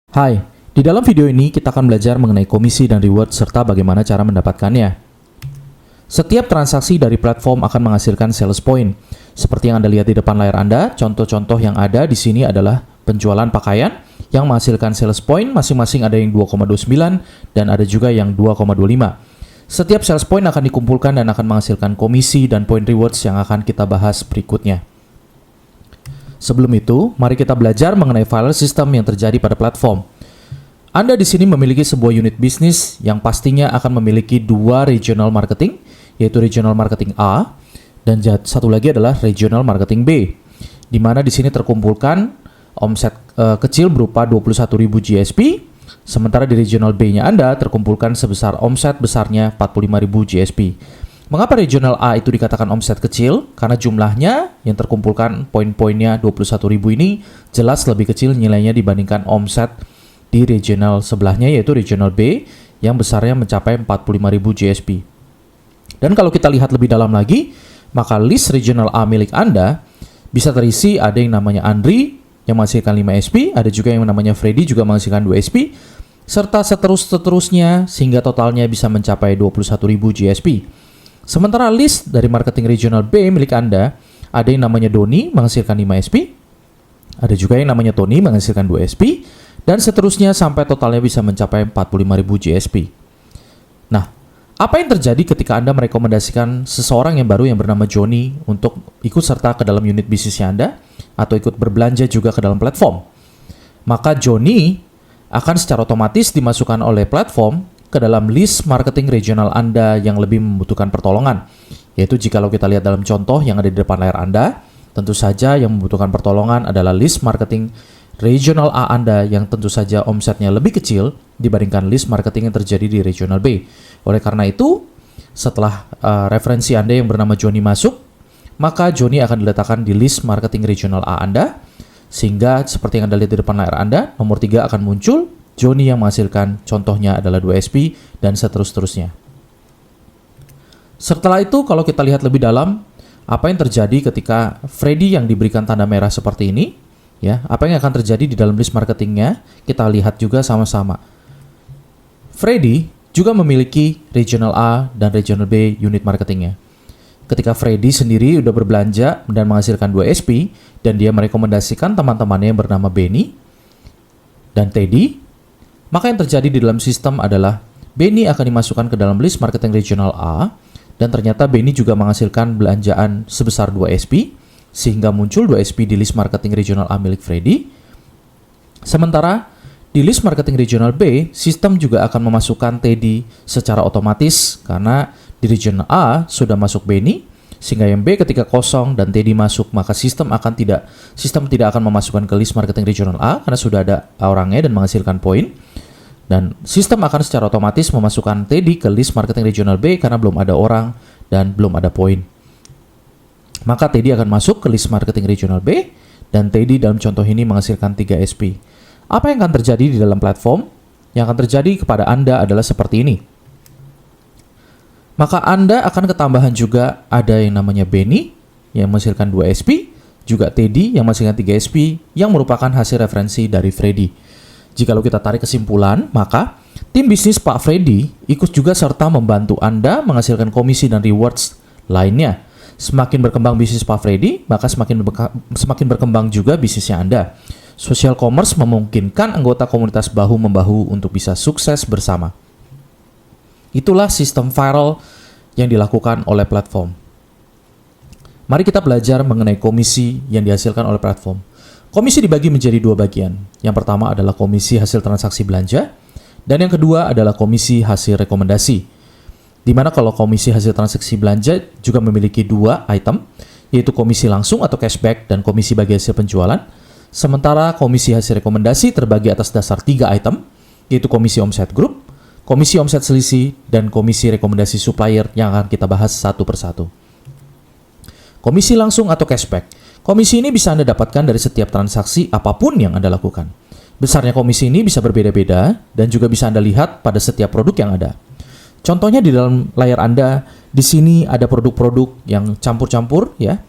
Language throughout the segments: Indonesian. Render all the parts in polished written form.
Hai, di dalam video ini kita akan belajar mengenai komisi dan reward serta bagaimana cara mendapatkannya. Setiap transaksi dari platform akan menghasilkan sales point. Seperti yang Anda lihat di depan layar Anda, contoh-contoh yang ada di sini adalah penjualan pakaian yang menghasilkan sales point, masing-masing ada yang 2,29 dan ada juga yang 2,25. Setiap sales point akan dikumpulkan dan akan menghasilkan komisi dan point rewards yang akan kita bahas berikutnya. Sebelum itu, mari kita belajar mengenai file system yang terjadi pada platform. Anda di sini memiliki sebuah unit bisnis yang pastinya akan memiliki dua regional marketing, yaitu regional marketing A dan satu lagi adalah regional marketing B, di mana di sini terkumpulkan omset kecil berupa 21.000 GSP, sementara di regional B-nya Anda terkumpulkan sebesar omset besarnya 45.000 GSP. Mengapa regional A itu dikatakan omset kecil? Karena jumlahnya yang terkumpulkan poin-poinnya 21.000 ini jelas lebih kecil nilainya dibandingkan omset di regional sebelahnya yaitu regional B yang besarnya mencapai 45.000 GSP. Dan kalau kita lihat lebih dalam lagi, maka list regional A milik Anda bisa terisi ada yang namanya Andri yang menghasilkan 5 SP, ada juga yang namanya Freddy juga menghasilkan 2 SP, serta seterusnya sehingga totalnya bisa mencapai 21.000 GSP. Sementara list dari marketing regional B milik Anda, ada yang namanya Doni menghasilkan 5 SP, ada juga yang namanya Tony menghasilkan 2 SP, dan seterusnya sampai totalnya bisa mencapai 45.000 GSP. Nah, apa yang terjadi ketika Anda merekomendasikan seseorang yang baru yang bernama Johnny untuk ikut serta ke dalam unit bisnisnya Anda, atau ikut berbelanja juga ke dalam platform? Maka Johnny akan secara otomatis dimasukkan oleh platform ke dalam list marketing regional Anda yang lebih membutuhkan pertolongan. Yaitu jikalau kita lihat dalam contoh yang ada di depan layar Anda, tentu saja yang membutuhkan pertolongan adalah list marketing regional A Anda yang tentu saja omsetnya lebih kecil dibandingkan list marketing yang terjadi di regional B. Oleh karena itu, setelah referensi Anda yang bernama Johnny masuk, maka Johnny akan diletakkan di list marketing regional A Anda, sehingga seperti yang Anda lihat di depan layar Anda, nomor 3 akan muncul, Johnny yang menghasilkan contohnya adalah 2 SP dan seterusnya. Setelah itu kalau kita lihat lebih dalam, apa yang terjadi ketika Freddy yang diberikan tanda merah seperti ini, ya, apa yang akan terjadi di dalam list marketingnya, kita lihat juga sama-sama. Freddy juga memiliki regional A dan regional B unit marketingnya. Ketika Freddy sendiri udah berbelanja dan menghasilkan 2 SP, dan dia merekomendasikan teman-temannya yang bernama Benny dan Teddy, maka yang terjadi di dalam sistem adalah Benny akan dimasukkan ke dalam list marketing regional A, dan ternyata Benny juga menghasilkan belanjaan sebesar 2 SP, sehingga muncul 2 SP di list marketing regional A milik Freddy. Sementara di list marketing regional B, sistem juga akan memasukkan Teddy secara otomatis karena di regional A sudah masuk Benny, sehingga yang B ketika kosong dan Teddy masuk, maka sistem tidak akan memasukkan ke list marketing regional A karena sudah ada orangnya dan menghasilkan poin. Dan sistem akan secara otomatis memasukkan Teddy ke list marketing regional B karena belum ada orang dan belum ada poin. Maka Teddy akan masuk ke list marketing regional B dan Teddy dalam contoh ini menghasilkan 3 SP. Apa yang akan terjadi di dalam platform? Yang akan terjadi kepada Anda adalah seperti ini. Maka Anda akan ketambahan juga ada yang namanya Benny yang menghasilkan 2 SP, juga Teddy yang menghasilkan 3 SP yang merupakan hasil referensi dari Freddy. Jikalau kita tarik kesimpulan, maka tim bisnis Pak Freddy ikut juga serta membantu Anda menghasilkan komisi dan rewards lainnya. Semakin berkembang bisnis Pak Freddy, maka semakin berkembang juga bisnisnya Anda. Social commerce memungkinkan anggota komunitas bahu-membahu untuk bisa sukses bersama. Itulah sistem viral yang dilakukan oleh platform. Mari kita belajar mengenai komisi yang dihasilkan oleh platform. Komisi dibagi menjadi 2 bagian. Yang pertama adalah komisi hasil transaksi belanja, dan yang kedua adalah komisi hasil rekomendasi. Di mana kalau komisi hasil transaksi belanja juga memiliki 2 item, yaitu komisi langsung atau cashback dan komisi bagi hasil penjualan. Sementara komisi hasil rekomendasi terbagi atas dasar 3 item, yaitu komisi omset grup, komisi omset selisih, dan komisi rekomendasi supplier yang akan kita bahas satu persatu. Komisi langsung atau cashback. Komisi ini bisa Anda dapatkan dari setiap transaksi apapun yang Anda lakukan. Besarnya komisi ini bisa berbeda-beda dan juga bisa Anda lihat pada setiap produk yang ada. Contohnya di dalam layar Anda, di sini ada produk-produk yang campur-campur, ya.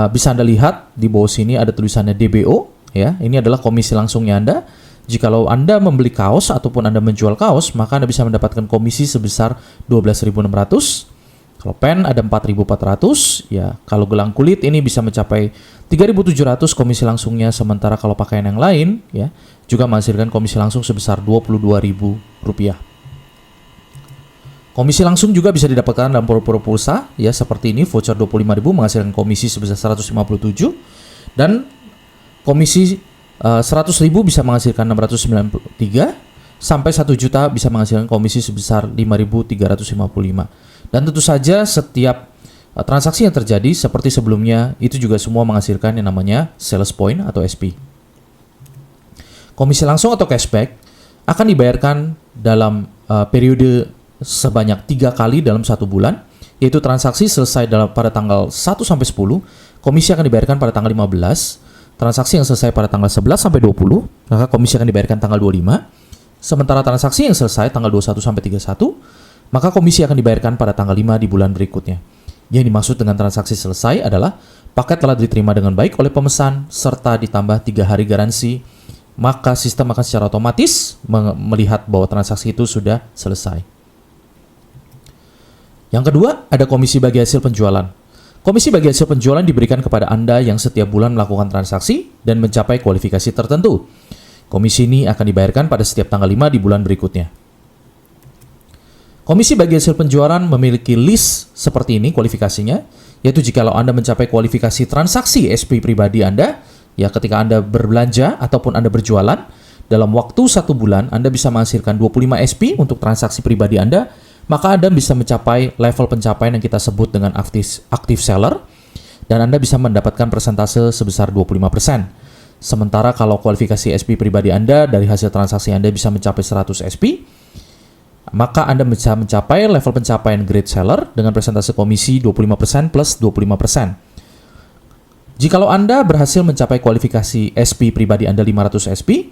Bisa Anda lihat di bawah sini ada tulisannya DBO, ya. Ini adalah komisi langsungnya Anda. Jikalau Anda membeli kaos ataupun Anda menjual kaos, maka Anda bisa mendapatkan komisi sebesar 12.600. Kalau pen ada 4.400, ya kalau gelang kulit ini bisa mencapai 3.700 komisi langsungnya, sementara kalau pakaian yang lain ya juga menghasilkan komisi langsung sebesar Rp22.000. Komisi langsung juga bisa didapatkan dalam produk pulsa ya seperti ini, voucher 25.000 menghasilkan komisi sebesar 157 dan komisi 100.000 bisa menghasilkan 693 sampai 1 juta bisa menghasilkan komisi sebesar 5.355. Dan tentu saja setiap transaksi yang terjadi seperti sebelumnya itu juga semua menghasilkan yang namanya sales point atau SP. Komisi langsung atau cashback akan dibayarkan dalam periode sebanyak 3 kali dalam 1 bulan, yaitu transaksi selesai pada tanggal 1 sampai 10, komisi akan dibayarkan pada tanggal 15. Transaksi yang selesai pada tanggal 11 sampai 20, maka komisi akan dibayarkan tanggal 25. Sementara transaksi yang selesai tanggal 21 sampai 31, maka komisi akan dibayarkan pada tanggal 5 di bulan berikutnya. Yang dimaksud dengan transaksi selesai adalah paket telah diterima dengan baik oleh pemesan serta ditambah 3 hari garansi, maka sistem akan secara otomatis melihat bahwa transaksi itu sudah selesai. Yang kedua, ada komisi bagi hasil penjualan. Komisi bagi hasil penjualan diberikan kepada Anda yang setiap bulan melakukan transaksi dan mencapai kualifikasi tertentu. Komisi ini akan dibayarkan pada setiap tanggal 5 di bulan berikutnya. Komisi bagi hasil penjualan memiliki list seperti ini kualifikasinya, yaitu jikalau Anda mencapai kualifikasi transaksi SP pribadi Anda, ya ketika Anda berbelanja ataupun Anda berjualan, dalam waktu 1 bulan Anda bisa menghasilkan 25 SP untuk transaksi pribadi Anda, maka Anda bisa mencapai level pencapaian yang kita sebut dengan active seller, dan Anda bisa mendapatkan persentase sebesar 25%. Sementara kalau kualifikasi SP pribadi Anda dari hasil transaksi Anda bisa mencapai 100 SP, maka Anda bisa mencapai level pencapaian great seller dengan persentase komisi 25% plus 25%. Jikalau Anda berhasil mencapai kualifikasi SP pribadi Anda 500 SP,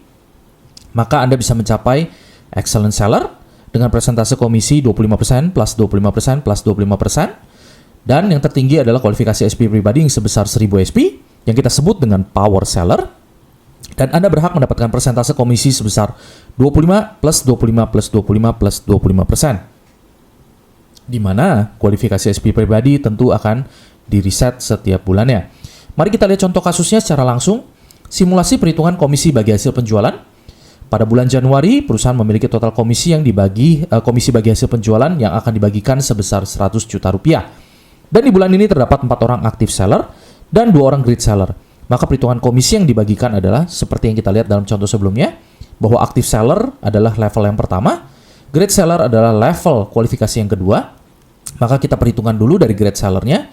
maka Anda bisa mencapai excellent seller dengan persentase komisi 25% plus 25% plus 25%. Dan yang tertinggi adalah kualifikasi SP pribadi yang sebesar 1000 SP yang kita sebut dengan power seller. Dan Anda berhak mendapatkan persentase komisi sebesar 25 plus 25 plus 25 plus 25%. Di mana kualifikasi SP pribadi tentu akan di-reset setiap bulannya. Mari kita lihat contoh kasusnya secara langsung. Simulasi perhitungan komisi bagi hasil penjualan. Pada bulan Januari, perusahaan memiliki total komisi yang komisi bagi hasil penjualan yang akan dibagikan sebesar 100 juta rupiah. Dan di bulan ini terdapat 4 orang active seller dan 2 orang great seller. Maka perhitungan komisi yang dibagikan adalah seperti yang kita lihat dalam contoh sebelumnya, bahwa active seller adalah level yang pertama, great seller adalah level kualifikasi yang kedua. Maka kita perhitungkan dulu dari great sellernya,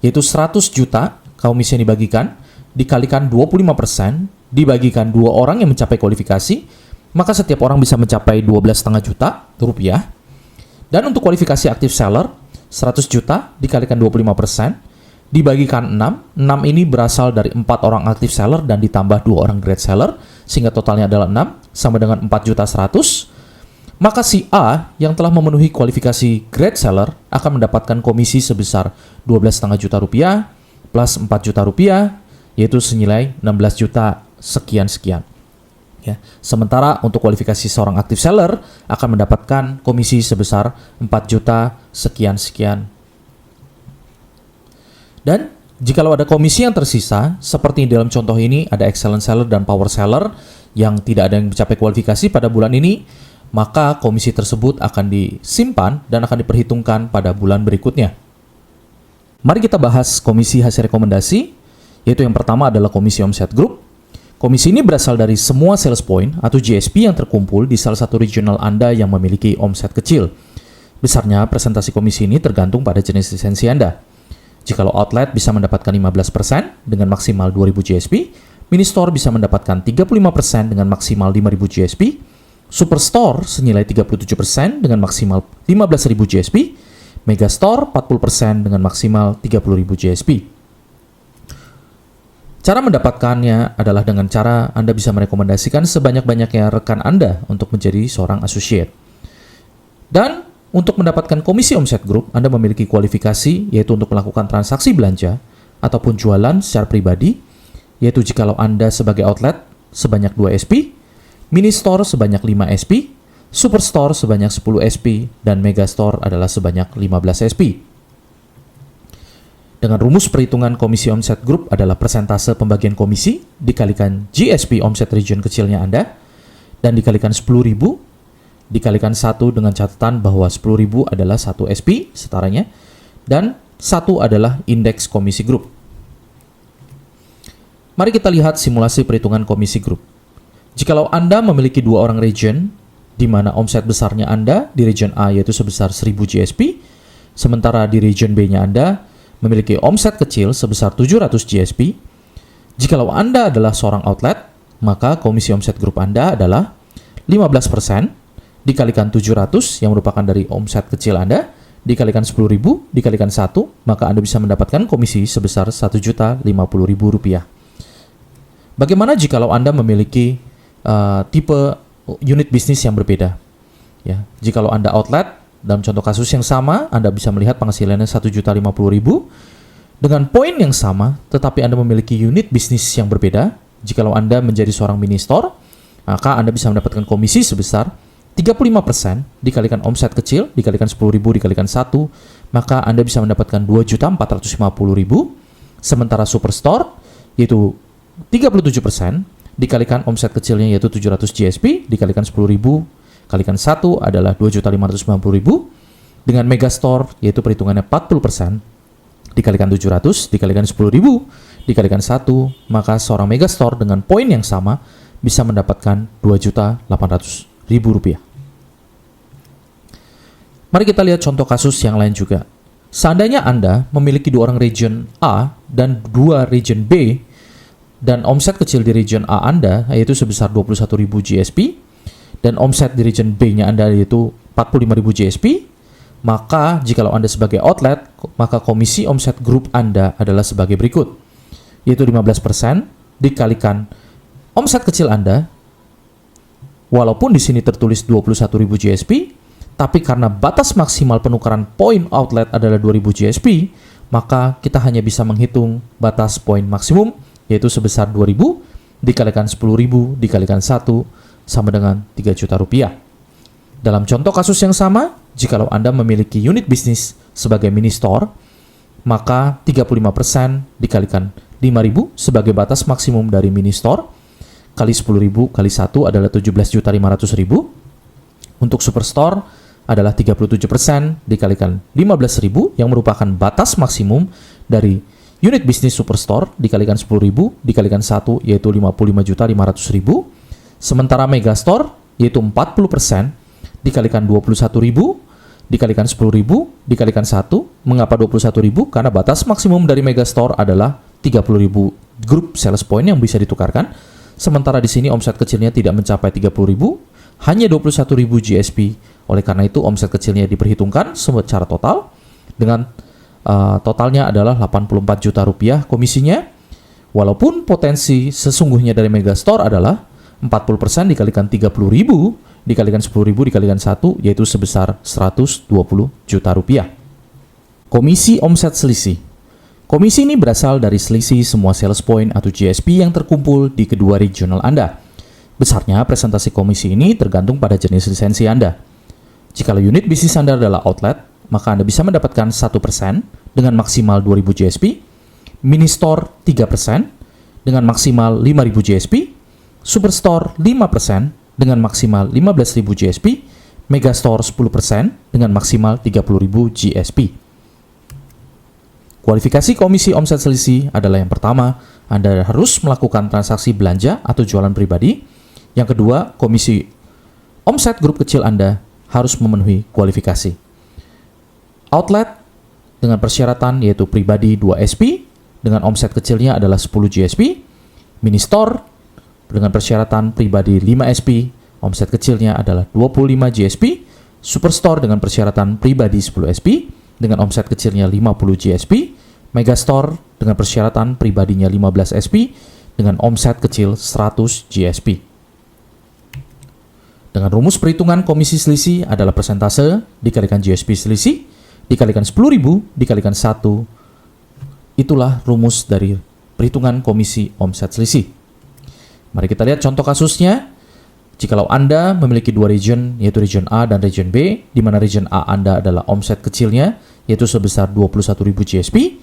yaitu 100 juta komisi yang dibagikan, dikalikan 25%, dibagikan 2 orang yang mencapai kualifikasi, maka setiap orang bisa mencapai 12,5 juta rupiah. Dan untuk kualifikasi active seller, 100 juta dikalikan 25%, dibagikan 6. 6 ini berasal dari 4 orang active seller dan ditambah 2 orang great seller, sehingga totalnya adalah 6, sama dengan 4.100.000. Maka si A yang telah memenuhi kualifikasi great seller akan mendapatkan komisi sebesar 12,5 juta rupiah plus 4 juta rupiah, yaitu senilai 16 juta sekian-sekian. Ya. Sementara untuk kualifikasi seorang active seller akan mendapatkan komisi sebesar 4 juta sekian-sekian. Dan jikalau ada komisi yang tersisa, seperti dalam contoh ini ada excellent seller dan power seller yang tidak ada yang mencapai kualifikasi pada bulan ini, maka komisi tersebut akan disimpan dan akan diperhitungkan pada bulan berikutnya. Mari kita bahas komisi hasil rekomendasi, yaitu yang pertama adalah komisi omset grup. Komisi ini berasal dari semua sales point atau GSP yang terkumpul di salah satu regional Anda yang memiliki omset kecil. Besarnya presentasi komisi ini tergantung pada jenis lisensi Anda. Jikalau outlet bisa mendapatkan 15% dengan maksimal 2.000 GSP, mini store bisa mendapatkan 35% dengan maksimal 5.000 GSP, superstore senilai 37% dengan maksimal 15.000 GSP, megastore 40% dengan maksimal 30.000 GSP. Cara mendapatkannya adalah dengan cara Anda bisa merekomendasikan sebanyak-banyaknya rekan Anda untuk menjadi seorang associate. Dan untuk mendapatkan komisi omset grup, Anda memiliki kualifikasi, yaitu untuk melakukan transaksi belanja ataupun jualan secara pribadi, yaitu jikalau Anda sebagai outlet sebanyak 2 SP, Mini Store sebanyak 5 SP, Superstore sebanyak 10 SP, dan Megastore adalah sebanyak 15 SP. Dengan rumus perhitungan komisi omset grup adalah persentase pembagian komisi dikalikan GSP omset region kecilnya Anda, dan dikalikan 10.000, dikalikan 1 dengan catatan bahwa 10.000 adalah 1 SP setaranya, dan 1 adalah indeks komisi grup. Mari kita lihat simulasi perhitungan komisi grup. Jikalau Anda memiliki 2 orang region, di mana omset besarnya Anda di region A yaitu sebesar 1000 GSP, sementara di region B-nya Anda memiliki omset kecil sebesar 700 GSP. Jikalau Anda adalah seorang outlet, maka komisi omset grup Anda adalah 15% dikalikan 700 yang merupakan dari omset kecil Anda, dikalikan 10.000, dikalikan 1, maka Anda bisa mendapatkan komisi sebesar Rp1.050.000. Bagaimana jikalau Anda memiliki tipe unit bisnis yang berbeda? Ya, jikalau Anda outlet, dalam contoh kasus yang sama, Anda bisa melihat penghasilannya Rp1.050.000 dengan poin yang sama, tetapi Anda memiliki unit bisnis yang berbeda. Jikalau Anda menjadi seorang mini store, maka Anda bisa mendapatkan komisi sebesar 35% dikalikan omset kecil, dikalikan 10.000, dikalikan 1, maka Anda bisa mendapatkan Rp2.450.000. Sementara Superstore, yaitu 37%, dikalikan omset kecilnya yaitu 700 GSP, dikalikan 10.000, kalikan 1 adalah Rp2.550.000. Dengan Megastore, yaitu perhitungannya 40%, dikalikan 700, dikalikan 10.000, dikalikan 1, maka seorang Megastore dengan poin yang sama bisa mendapatkan Rp2.800.000. Mari kita lihat contoh kasus yang lain juga. Seandainya Anda memiliki 2 orang region A dan 2 region B, dan omset kecil di region A Anda yaitu sebesar 21.000 GSP, dan omset di region B-nya Anda yaitu 45.000 GSP, maka jikalau Anda sebagai outlet, maka komisi omset grup Anda adalah sebagai berikut, yaitu 15% dikalikan omset kecil Anda, walaupun di sini tertulis 21.000 GSP, tapi karena batas maksimal penukaran poin outlet adalah 2.000 GSP, maka kita hanya bisa menghitung batas poin maksimum, yaitu sebesar 2.000 dikalikan 10.000 dikalikan 1 sama dengan Rp3 juta. Dalam contoh kasus yang sama, jikalau Anda memiliki unit bisnis sebagai mini store, maka 35% dikalikan 5.000 sebagai batas maksimum dari mini store, kali 10.000 kali 1 adalah Rp17.500.000. Untuk Superstore adalah 37% dikalikan 15.000 yang merupakan batas maksimum dari unit bisnis Superstore, dikalikan 10.000 dikalikan 1 yaitu Rp55.500.000. Sementara Megastore yaitu 40% dikalikan 21.000 dikalikan 10.000 dikalikan 1. Mengapa 21.000? Karena batas maksimum dari Megastore adalah 30.000 grup sales point yang bisa ditukarkan. Sementara di sini omset kecilnya tidak mencapai 30.000, hanya 21.000 GSP. Oleh karena itu omset kecilnya diperhitungkan secara total dengan totalnya adalah Rp84 juta komisinya, walaupun potensi sesungguhnya dari Megastore adalah 40% dikalikan 30.000 dikalikan 10.000 dikalikan 1 yaitu sebesar Rp120 juta. Komisi omset selisih. Komisi ini berasal dari selisih semua sales point atau GSP yang terkumpul di kedua regional Anda. Besarnya presentasi komisi ini tergantung pada jenis lisensi Anda. Jika unit bisnis Anda adalah outlet, maka Anda bisa mendapatkan 1% dengan maksimal 2.000 GSP, mini store 3% dengan maksimal 5.000 GSP, Superstore 5% dengan maksimal 15.000 GSP, Megastore 10% dengan maksimal 30.000 GSP. Kualifikasi komisi omset selisih adalah yang pertama, Anda harus melakukan transaksi belanja atau jualan pribadi. Yang kedua, komisi omset grup kecil Anda harus memenuhi kualifikasi. Outlet dengan persyaratan yaitu pribadi 2 SP dengan omset kecilnya adalah 10 GSP, mini store dengan persyaratan pribadi 5 SP, omset kecilnya adalah 25 GSP, Superstore dengan persyaratan pribadi 10 SP dengan omset kecilnya 50 GSP, Megastore dengan persyaratan pribadinya 15 SP dengan omset kecil 100 GSP. Dengan rumus perhitungan komisi selisih adalah persentase dikalikan GSP selisih dikalikan 10.000 dikalikan 1. Itulah rumus dari perhitungan komisi omset selisih. Mari kita lihat contoh kasusnya. Jikalau Anda memiliki dua region, yaitu region A dan region B, di mana region A Anda adalah omset kecilnya, yaitu sebesar 21.000 GSP,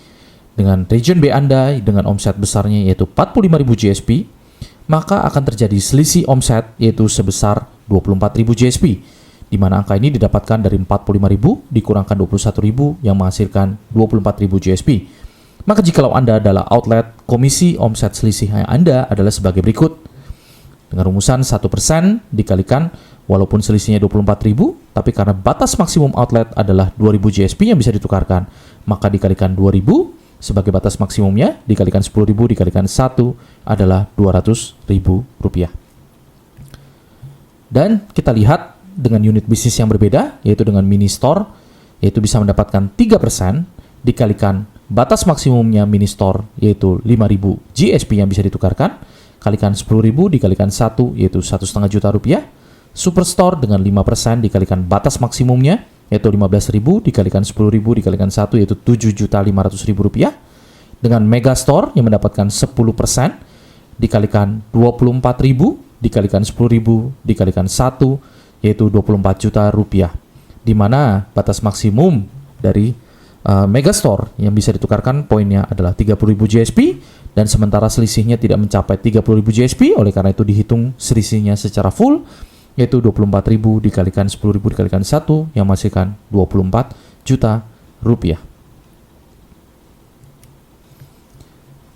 dengan region B Anda dengan omset besarnya yaitu 45.000 GSP, maka akan terjadi selisih omset yaitu sebesar 24.000 GSP, di mana angka ini didapatkan dari 45.000 dikurangkan 21.000 yang menghasilkan 24.000 GSP. Maka jikalau Anda adalah outlet, komisi omset selisih Anda adalah sebagai berikut. Dengan rumusan 1% dikalikan, walaupun selisihnya 24.000, tapi karena batas maksimum outlet adalah 2.000 GSP yang bisa ditukarkan, maka dikalikan 2.000 sebagai batas maksimumnya, dikalikan 10.000 dikalikan 1 adalah 200.000 rupiah. Dan kita lihat dengan unit bisnis yang berbeda, yaitu dengan mini store, yaitu bisa mendapatkan 3% dikalikan batas maksimumnya mini store, yaitu 5.000 GSP yang bisa ditukarkan, kalikan 10.000 dikalikan 1 yaitu 1,5 juta rupiah. Superstore dengan 5% dikalikan batas maksimumnya yaitu 15.000 dikalikan 10.000 dikalikan 1 yaitu 7.500.000 rupiah. Dengan Megastore yang mendapatkan 10% dikalikan 24.000 dikalikan 10.000 dikalikan 1 yaitu 24 juta rupiah. Di mana batas maksimum dari Megastore yang bisa ditukarkan poinnya adalah 30.000 GSP, dan sementara selisihnya tidak mencapai 30.000 GSP, oleh karena itu dihitung selisihnya secara full, yaitu 24.000 dikalikan 10.000 dikalikan 1 yang menghasilkan 24 juta rupiah.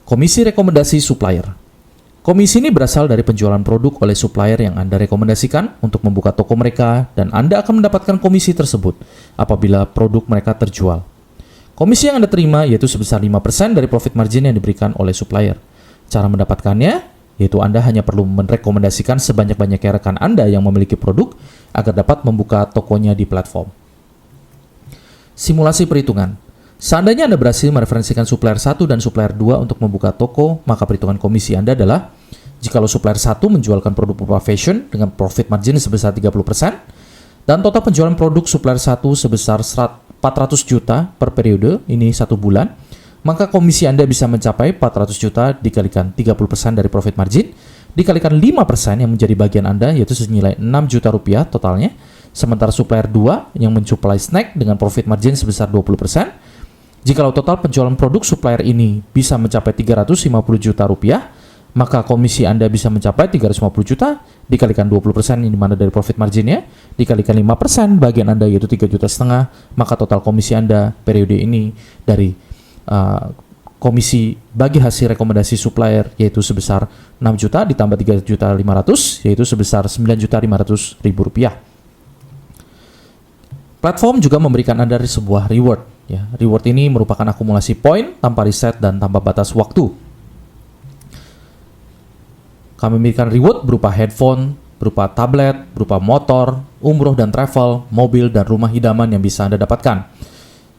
Komisi rekomendasi supplier. Komisi ini berasal dari penjualan produk oleh supplier yang Anda rekomendasikan untuk membuka toko mereka, dan Anda akan mendapatkan komisi tersebut apabila produk mereka terjual. Komisi yang Anda terima yaitu sebesar 5% dari profit margin yang diberikan oleh supplier. Cara mendapatkannya yaitu Anda hanya perlu merekomendasikan sebanyak-banyaknya rekan Anda yang memiliki produk agar dapat membuka tokonya di platform. Simulasi perhitungan. Seandainya Anda berhasil mereferensikan supplier 1 dan supplier 2 untuk membuka toko, maka perhitungan komisi Anda adalah jikalau supplier 1 menjualkan produk berupa fashion dengan profit margin sebesar 30%, dan total penjualan produk supplier 1 sebesar 400 juta per periode, ini 1 bulan, maka komisi Anda bisa mencapai 400 juta dikalikan 30% dari profit margin, dikalikan 5% yang menjadi bagian Anda, yaitu senilai 6 juta rupiah totalnya. Sementara supplier 2 yang mensupply snack dengan profit margin sebesar 20%, jikalau total penjualan produk supplier ini bisa mencapai 350 juta rupiah, maka komisi Anda bisa mencapai 350 juta dikalikan 20% yang dimana dari profit marginnya, dikalikan 5% bagian Anda yaitu 3,5 juta, maka total komisi Anda periode ini dari komisi bagi hasil rekomendasi supplier yaitu sebesar 6 juta ditambah 3.500.000 yaitu sebesar 9.500.000 rupiah. Platform juga memberikan Anda sebuah reward. Ya, reward ini merupakan akumulasi poin tanpa reset dan tanpa batas waktu. Kami memberikan reward berupa headphone, berupa tablet, berupa motor, umroh dan travel, mobil, dan rumah idaman yang bisa Anda dapatkan.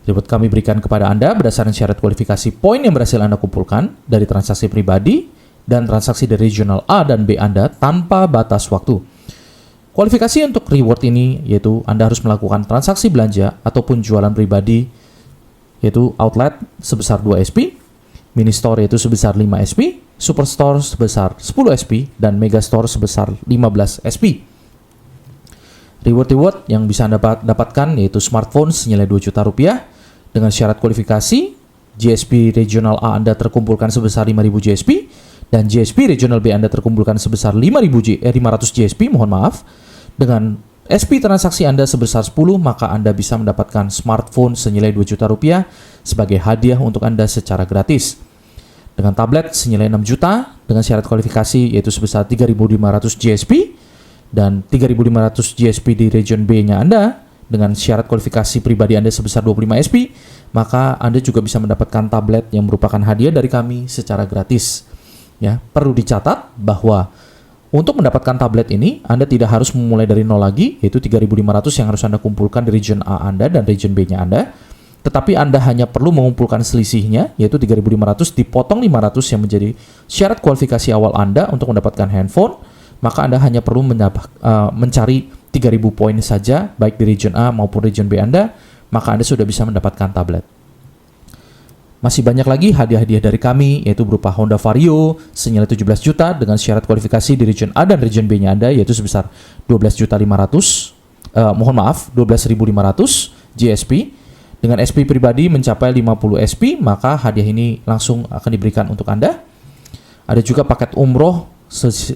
Reward kami berikan kepada Anda berdasarkan syarat kualifikasi poin yang berhasil Anda kumpulkan dari transaksi pribadi dan transaksi dari regional A dan B Anda tanpa batas waktu. Kualifikasi untuk reward ini yaitu Anda harus melakukan transaksi belanja ataupun jualan pribadi yaitu outlet sebesar 2 SP, mini store yaitu sebesar 5 SP, Superstore sebesar 10 SP, dan Megastore sebesar 15 SP. Reward yang bisa Anda dapatkan yaitu smartphone senilai 2 juta rupiah dengan syarat kualifikasi GSP regional A Anda terkumpulkan sebesar 5.000 GSP dan GSP regional B Anda terkumpulkan sebesar 500 GSP, mohon maaf. Dengan SP transaksi Anda sebesar 10, maka Anda bisa mendapatkan smartphone senilai 2 juta rupiah sebagai hadiah untuk Anda secara gratis. Dengan tablet senilai 6 juta dengan syarat kualifikasi yaitu sebesar 3.500 GSP dan 3.500 GSP di region B-nya Anda dengan syarat kualifikasi pribadi Anda sebesar 25 SP, maka Anda juga bisa mendapatkan tablet yang merupakan hadiah dari kami secara gratis. Ya, perlu dicatat bahwa untuk mendapatkan tablet ini Anda tidak harus memulai dari nol lagi, yaitu 3.500 yang harus Anda kumpulkan di region A Anda dan region B-nya Anda. Tetapi Anda hanya perlu mengumpulkan selisihnya, yaitu 3.500 dipotong 500 yang menjadi syarat kualifikasi awal Anda untuk mendapatkan handphone, maka Anda hanya perlu mencari 3.000 poin saja, baik di region A maupun region B Anda, maka Anda sudah bisa mendapatkan tablet. Masih banyak lagi hadiah-hadiah dari kami, yaitu berupa Honda Vario senilai 17 juta dengan syarat kualifikasi di Region A dan Region B-nya Anda, yaitu sebesar 12.500, 12.500 GSP. Dengan SP pribadi mencapai 50 SP, maka hadiah ini langsung akan diberikan untuk Anda. Ada juga paket umroh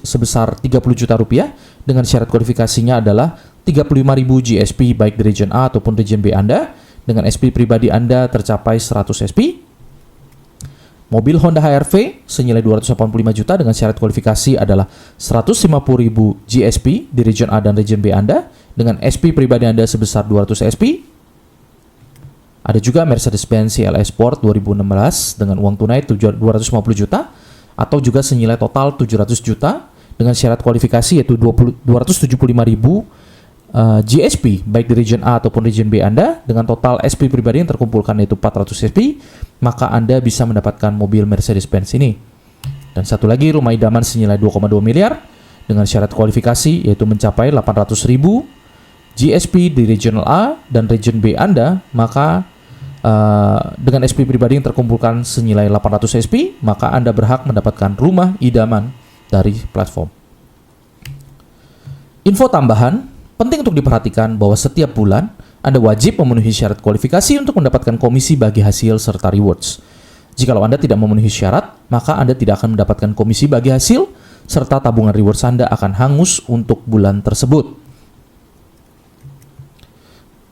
sebesar 30 juta rupiah dengan syarat kualifikasinya adalah 35.000 GSP baik di Region A ataupun Region B Anda. Dengan SP pribadi Anda tercapai 100 SP. Mobil Honda HR-V senilai 285 juta dengan syarat kualifikasi adalah 150.000 GSP di Region A dan Region B Anda. Dengan SP pribadi Anda sebesar 200 SP. Ada juga Mercedes-Benz CLS Sport 2016 dengan uang tunai 250 juta atau juga senilai total 700 juta dengan syarat kualifikasi yaitu 275.000 GSP baik di Region A ataupun Region B Anda. Dengan total SP pribadi yang terkumpulkan yaitu 400 SP, maka Anda bisa mendapatkan mobil Mercedes-Benz ini. Dan satu lagi, rumah idaman senilai 2,2 miliar dengan syarat kualifikasi yaitu mencapai 800.000 GSP di Regional A dan Region B Anda, maka dengan SP pribadi yang terkumpulkan senilai 800 SP, maka Anda berhak mendapatkan rumah idaman dari platform. Info tambahan, penting untuk diperhatikan bahwa setiap bulan Anda wajib memenuhi syarat kualifikasi untuk mendapatkan komisi bagi hasil serta rewards. Jikalau Anda tidak memenuhi syarat, maka Anda tidak akan mendapatkan komisi bagi hasil serta tabungan rewards Anda akan hangus untuk bulan tersebut.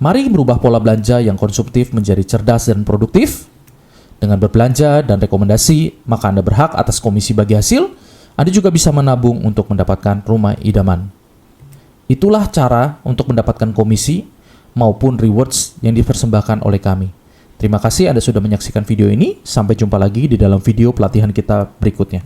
Mari merubah pola belanja yang konsumtif menjadi cerdas dan produktif. Dengan berbelanja dan rekomendasi, maka Anda berhak atas komisi bagi hasil. Anda juga bisa menabung untuk mendapatkan rumah idaman. Itulah cara untuk mendapatkan komisi maupun rewards yang dipersembahkan oleh kami. Terima kasih Anda sudah menyaksikan video ini. Sampai jumpa lagi di dalam video pelatihan kita berikutnya.